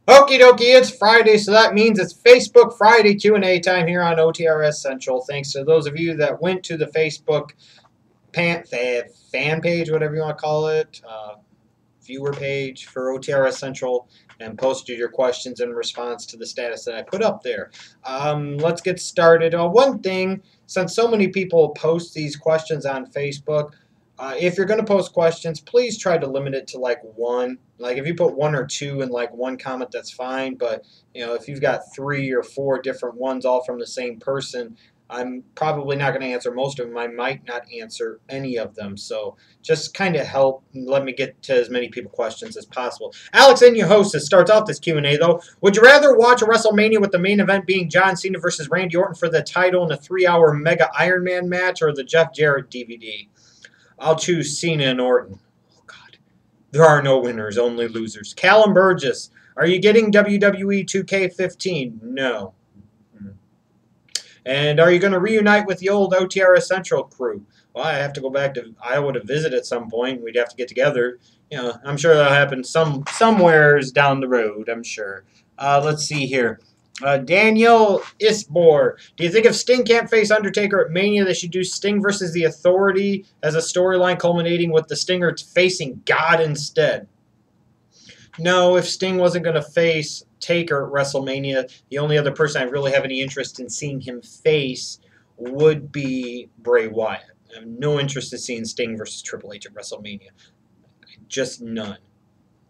Okie dokie, it's Friday, so that means it's Facebook Friday Q&A time here on OTRS Central. Thanks to those of you that went to the Facebook fan page, whatever you want to call it, viewer page for OTRS Central, and posted your questions in response to the status that I put up there. Let's get started. One thing, since so many people post these questions on Facebook, if you're going to post questions, please try to limit it to like one. Like if you put one or two in like one comment, that's fine. But if you've got 3 or 4 different ones all from the same person, I'm probably not going to answer most of them. I might not answer any of them. So just kind of help let me get to as many people questions as possible. Alex and your host starts off this Q&A though. Would you rather watch a WrestleMania with the main event being John Cena versus Randy Orton for the title in a 3-hour Mega Iron Man match, or the Jeff Jarrett DVD? I'll choose Cena and Orton. Oh, God. There are no winners, only losers. Callum Burgess, are you getting WWE 2K15? No. And are you going to reunite with the old OTRS Central crew? Well, I have to go back to Iowa to visit at some point. We'd have to get together. I'm sure that'll happen somewheres down the road, I'm sure. Let's see here. Daniel Isbor, do you think if Sting can't face Undertaker at Mania, they should do Sting versus the Authority as a storyline culminating with the Stinger facing God instead? No, if Sting wasn't going to face Taker at WrestleMania, the only other person I really have any interest in seeing him face would be Bray Wyatt. I have no interest in seeing Sting versus Triple H at WrestleMania. Just none.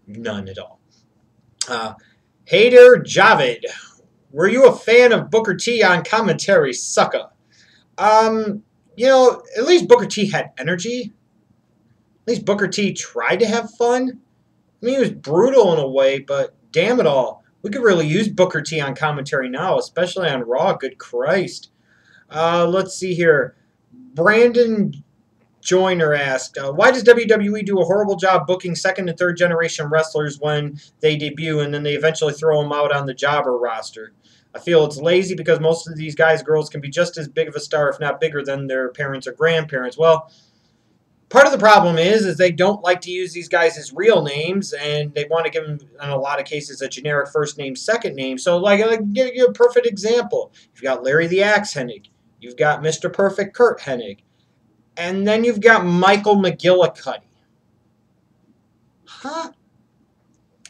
None at all. Hader Javed, were you a fan of Booker T on commentary, sucker? At least Booker T had energy. At least Booker T tried to have fun. I mean, he was brutal in a way, but damn it all. We could really use Booker T on commentary now, especially on Raw. Good Christ. Let's see here. Brandon Joyner asked, why does WWE do a horrible job booking second and third generation wrestlers when they debut and then they eventually throw them out on the jobber roster? I feel it's lazy because most of these guys, girls can be just as big of a star, if not bigger, than their parents or grandparents. Well, part of the problem is they don't like to use these guys as real names, and they want to give them, in a lot of cases, a generic first name, second name. So, I'll give you a perfect example. You've got Larry the Axe Hennig. You've got Mr. Perfect Kurt Hennig. And then you've got Michael McGillicuddy. Huh?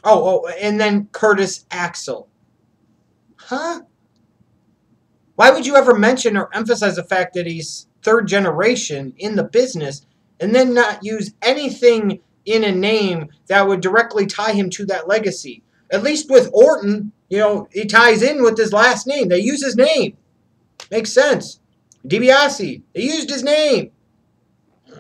Oh, and then Curtis Axel. Huh? Why would you ever mention or emphasize the fact that he's third generation in the business and then not use anything in a name that would directly tie him to that legacy? At least with Orton, he ties in with his last name. They use his name. Makes sense. DiBiase, they used his name.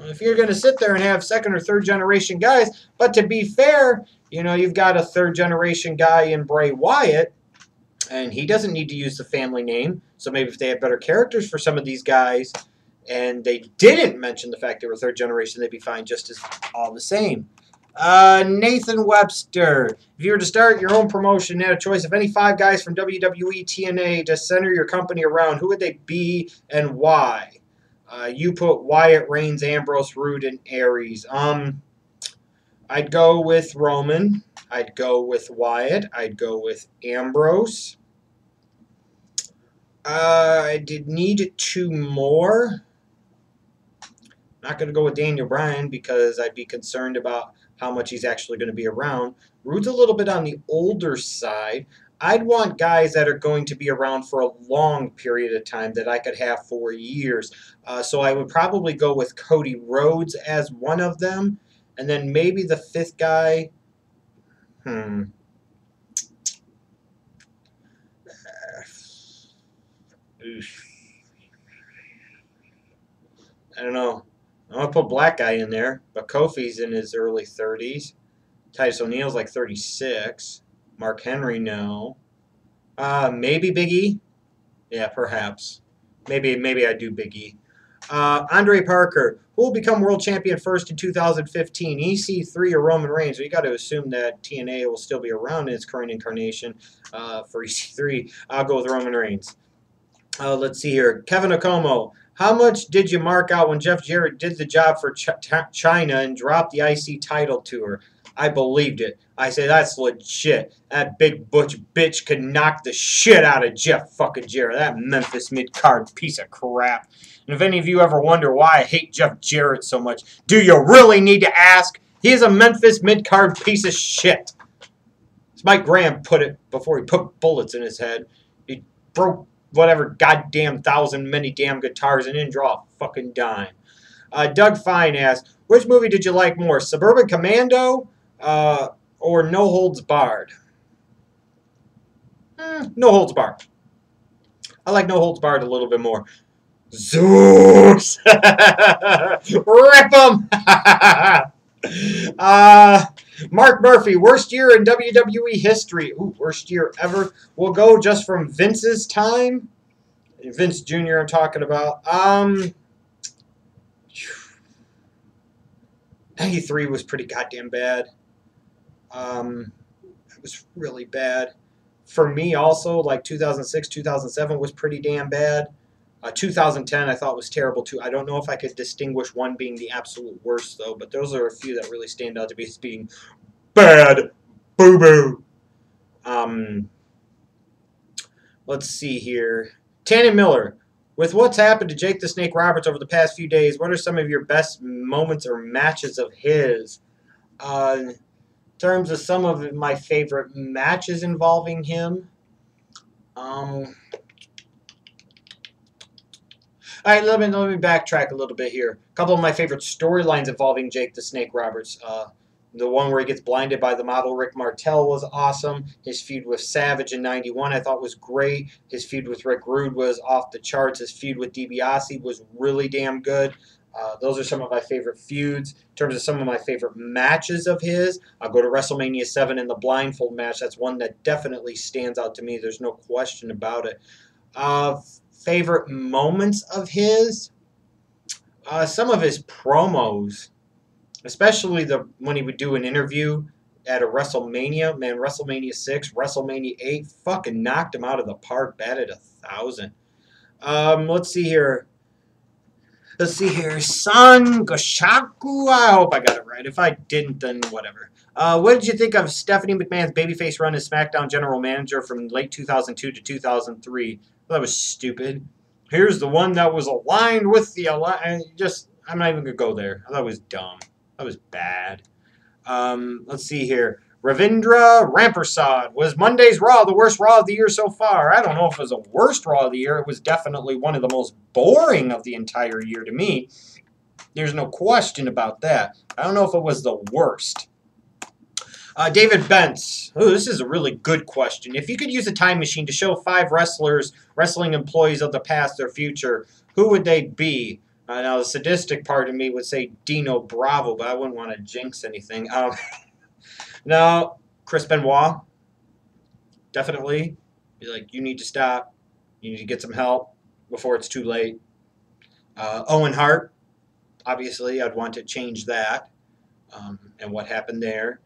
If you're going to sit there and have second or third generation guys, but to be fair, you've got a third generation guy in Bray Wyatt, and he doesn't need to use the family name. So maybe if they have better characters for some of these guys, and they didn't mention the fact they were third generation, they'd be fine just as all the same. Nathan Webster, if you were to start your own promotion and had a choice of any 5 guys from WWE TNA to center your company around, who would they be and why? You put Wyatt, Reigns, Ambrose, Roode, and Aries. I'd go with Roman. I'd go with Wyatt. I'd go with Ambrose. I did need 2 more. Not going to go with Daniel Bryan because I'd be concerned about how much he's actually going to be around. Roode's a little bit on the older side. I'd want guys that are going to be around for a long period of time that I could have for years. So I would probably go with Cody Rhodes as one of them. And then maybe the 5th guy. I don't know. I'm going to put black guy in there. But Kofi's in his early 30s. Titus O'Neil's like 36. Mark Henry, no. Maybe Big E? Yeah, perhaps. Maybe I do Big E. Andre Parker, who will become world champion first in 2015? EC3 or Roman Reigns? Well, you got to assume that TNA will still be around in its current incarnation for EC3. I'll go with Roman Reigns. Let's see here. Kevin Okomo, how much did you mark out when Jeff Jarrett did the job for China and dropped the IC title to her? I believed it. I said, that's legit. That big butch bitch could knock the shit out of Jeff fucking Jarrett. That Memphis mid-card piece of crap. And if any of you ever wonder why I hate Jeff Jarrett so much, do you really need to ask? He is a Memphis mid-card piece of shit. As Mike Graham put it before he put bullets in his head. He broke whatever goddamn thousand many damn guitars and didn't draw a fucking dime. Doug Fine asks, which movie did you like more, Suburban Commando or No Holds Barred? No Holds Barred. I like No Holds Barred a little bit more. Zeus! Rip him! Mark Murphy, worst year in WWE history. Ooh, worst year ever. We'll go just from Vince's time. Vince Jr. I'm talking about. 93 was pretty goddamn bad. It was really bad. For me also, like 2006, 2007 was pretty damn bad. 2010 I thought was terrible too. I don't know if I could distinguish one being the absolute worst though, but those are a few that really stand out to me as being bad. Boo-boo. Let's see here. Tannen Miller. With what's happened to Jake the Snake Roberts over the past few days, what are some of your best moments or matches of his? In terms of some of my favorite matches involving him, all right, let me backtrack a little bit here. A couple of my favorite storylines involving Jake the Snake Roberts. The one where he gets blinded by the model Rick Martel was awesome. His feud with Savage in '91 I thought was great. His feud with Rick Rude was off the charts. His feud with DiBiase was really damn good. Those are some of my favorite feuds. In terms of some of my favorite matches of his, I'll go to WrestleMania 7 in the blindfold match. That's one that definitely stands out to me. There's no question about it. Favorite moments of his? Some of his promos. Especially when he would do an interview at a WrestleMania. Man, WrestleMania 6, WrestleMania 8, fucking knocked him out of the park, batted 1,000. Let's see here. Son Goshaku. I hope I got it right. If I didn't, then whatever. What did you think of Stephanie McMahon's babyface run as SmackDown General Manager from late 2002 to 2003? Well, that was stupid. Here's the one that was aligned with the I'm not even going to go there. I thought it was dumb. That was bad. Let's see here. Ravindra Rampersad. Was Monday's Raw the worst Raw of the year so far? I don't know if it was the worst Raw of the year. It was definitely one of the most boring of the entire year to me. There's no question about that. I don't know if it was the worst. David Bentz. Oh, this is a really good question. If you could use a time machine to show 5 wrestling employees of the past their future, who would they be? Now, the sadistic part of me would say Dino Bravo, but I wouldn't want to jinx anything. No, Chris Benoit. Definitely. Be like, you need to stop. You need to get some help before it's too late. Owen Hart. Obviously, I'd want to change that and what happened there.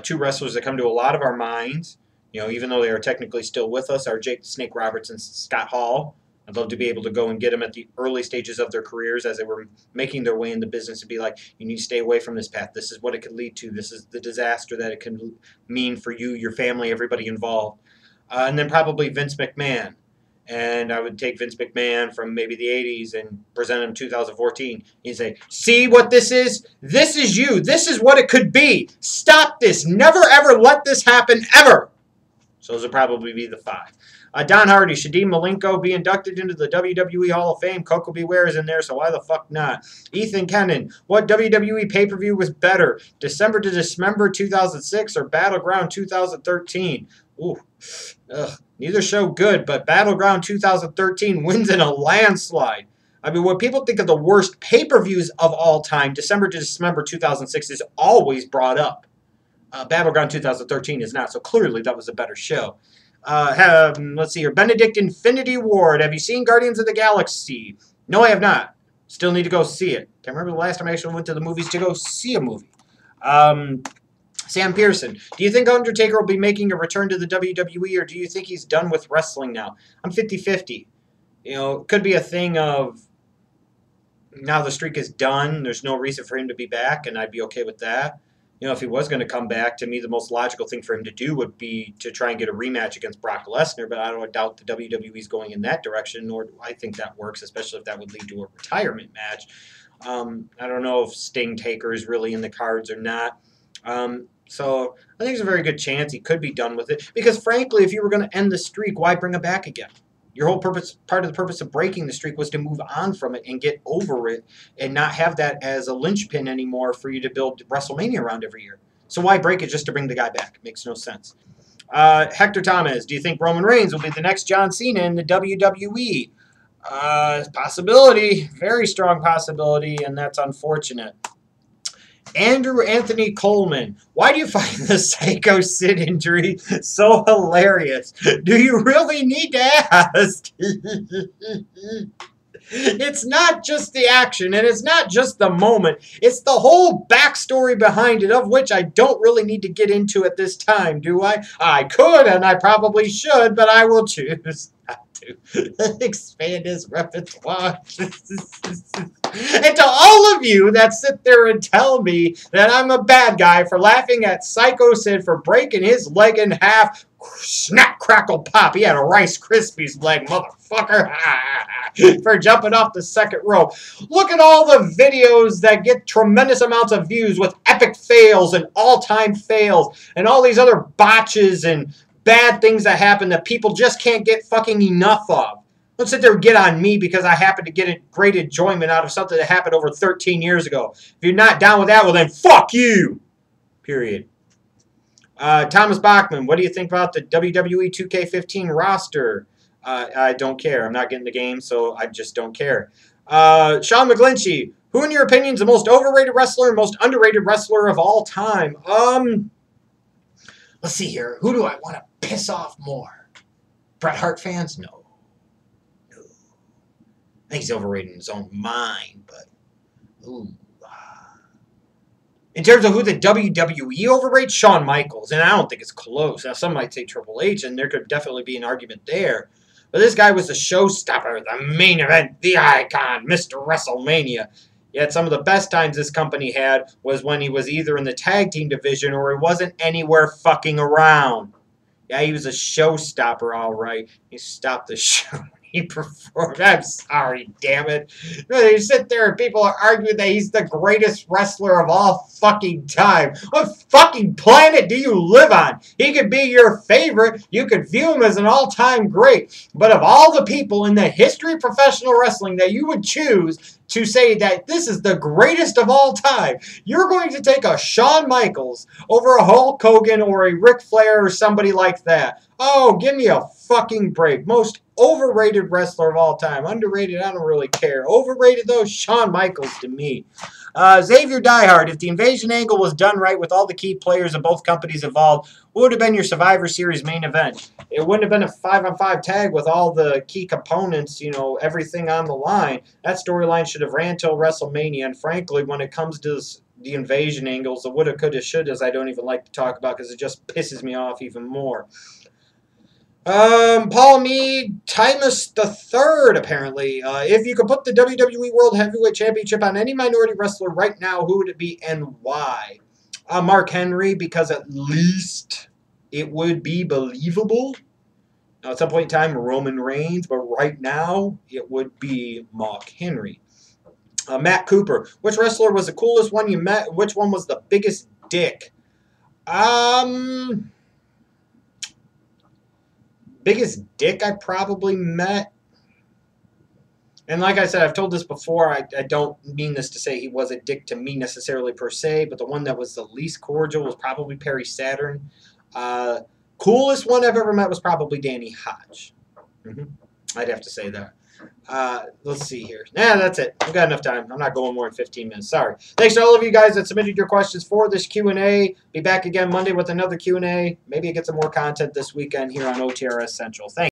2 wrestlers that come to a lot of our minds, even though they are technically still with us, are Jake the Snake Roberts and Scott Hall. I'd love to be able to go and get them at the early stages of their careers as they were making their way in the business and be like, you need to stay away from this path. This is what it could lead to. This is the disaster that it can mean for you, your family, everybody involved. And then probably Vince McMahon. And I would take Vince McMahon from maybe the 80s and present him in 2014 and say, see what this is? This is you. This is what it could be. Stop this. Never, ever let this happen, ever. So those would probably be the 5. Don Hardy, should Dean Malenko be inducted into the WWE Hall of Fame? Coco Beware is in there, so why the fuck not? Ethan Kennan, what WWE pay-per-view was better? December to Dismember 2006 or Battleground 2013? Ooh, neither show good, but Battleground 2013 wins in a landslide. I mean, when people think of the worst pay-per-views of all time, December to Dismember 2006 is always brought up. Battleground 2013 is not, so clearly that was a better show. Let's see here. Benedict Infinity Ward. Have you seen Guardians of the Galaxy? No, I have not. Still need to go see it. Can't remember the last time I actually went to the movies to go see a movie. Sam Pearson. Do you think Undertaker will be making a return to the WWE, or do you think he's done with wrestling now? I'm 50-50. It could be a thing of now the streak is done. There's no reason for him to be back, and I'd be okay with that. You know, if he was going to come back, to me, the most logical thing for him to do would be to try and get a rematch against Brock Lesnar, but I don't doubt the WWE's going in that direction, nor do I think that works, especially if that would lead to a retirement match. I don't know if Sting Taker is really in the cards or not. So I think there's a very good chance he could be done with it, because frankly, if you were going to end the streak, why bring it back again? Your whole purpose, part of the purpose of breaking the streak was to move on from it and get over it and not have that as a linchpin anymore for you to build WrestleMania around every year. So why break it just to bring the guy back? It makes no sense. Hector Thomas, do you think Roman Reigns will be the next John Cena in the WWE? Possibility, very strong possibility, and that's unfortunate. Andrew Anthony Coleman, why do you find the Sycho Sid injury so hilarious? Do you really need to ask? It's not just the action, and it's not just the moment. It's the whole backstory behind it, of which I don't really need to get into at this time, do I? I could, and I probably should, but I will choose not to. Expand his repertoire. And to all of you that sit there and tell me that I'm a bad guy for laughing at Sycho Sid for breaking his leg in half, snap, crackle, pop. He had a Rice Krispies leg, motherfucker. For jumping off the second rope. Look at all the videos that get tremendous amounts of views with epic fails and all-time fails and all these other botches and bad things that happen that people just can't get fucking enough of. Don't sit there and get on me because I happen to get a great enjoyment out of something that happened over 13 years ago. If you're not down with that, well then fuck you. Period. Thomas Bachman, what do you think about the WWE 2K15 roster? I don't care. I'm not getting the game, so I just don't care. Sean McGlinchey, who in your opinion is the most overrated wrestler and most underrated wrestler of all time? Let's see here. Who do I want to piss off more? Bret Hart fans? No. I think he's overrated in his own mind, but ooh. In terms of who the WWE overrates, Shawn Michaels, and I don't think it's close. Now, some might say Triple H, and there could definitely be an argument there. But this guy was the showstopper, the main event, the icon, Mr. WrestleMania. Yet some of the best times this company had was when he was either in the tag team division or he wasn't anywhere fucking around. Yeah, he was a showstopper, all right. He stopped the show. He performed. I'm sorry, damn it. You sit there and people are arguing that he's the greatest wrestler of all fucking time. What fucking planet do you live on? He could be your favorite. You could view him as an all-time great. But of all the people in the history of professional wrestling that you would choose to say that this is the greatest of all time, you're going to take a Shawn Michaels over a Hulk Hogan or a Ric Flair or somebody like that. Oh, give me a fucking break. Most overrated wrestler of all time. Underrated, I don't really care. Overrated, though, Shawn Michaels to me. Xavier Diehard, if the invasion angle was done right with all the key players of both companies involved, what would have been your Survivor Series main event? It wouldn't have been a 5-on-5 tag with all the key components, you know, everything on the line. That storyline should have ran till WrestleMania, and frankly, when it comes to the invasion angles, the woulda, coulda, shouldas, I don't even like to talk about because it just pisses me off even more. Paul Mead, Timus III, apparently. If you could put the WWE World Heavyweight Championship on any minority wrestler right now, who would it be and why? Mark Henry, because at least it would be believable. Now, at some point in time, Roman Reigns, but right now, it would be Mark Henry. Matt Cooper, which wrestler was the coolest one you met? Which one was the biggest dick? Biggest dick I probably met. And like I said, I've told this before, I don't mean this to say he was a dick to me necessarily per se, but the one that was the least cordial was probably Perry Saturn. Coolest one I've ever met was probably Danny Hodge. I'd have to say that. Let's see here. Nah, that's it. We've got enough time. I'm not going more than 15 minutes. Sorry. Thanks to all of you guys that submitted your questions for this Q&A. Be back again Monday with another Q&A. Maybe I get some more content this weekend here on OTRS Central. Thanks.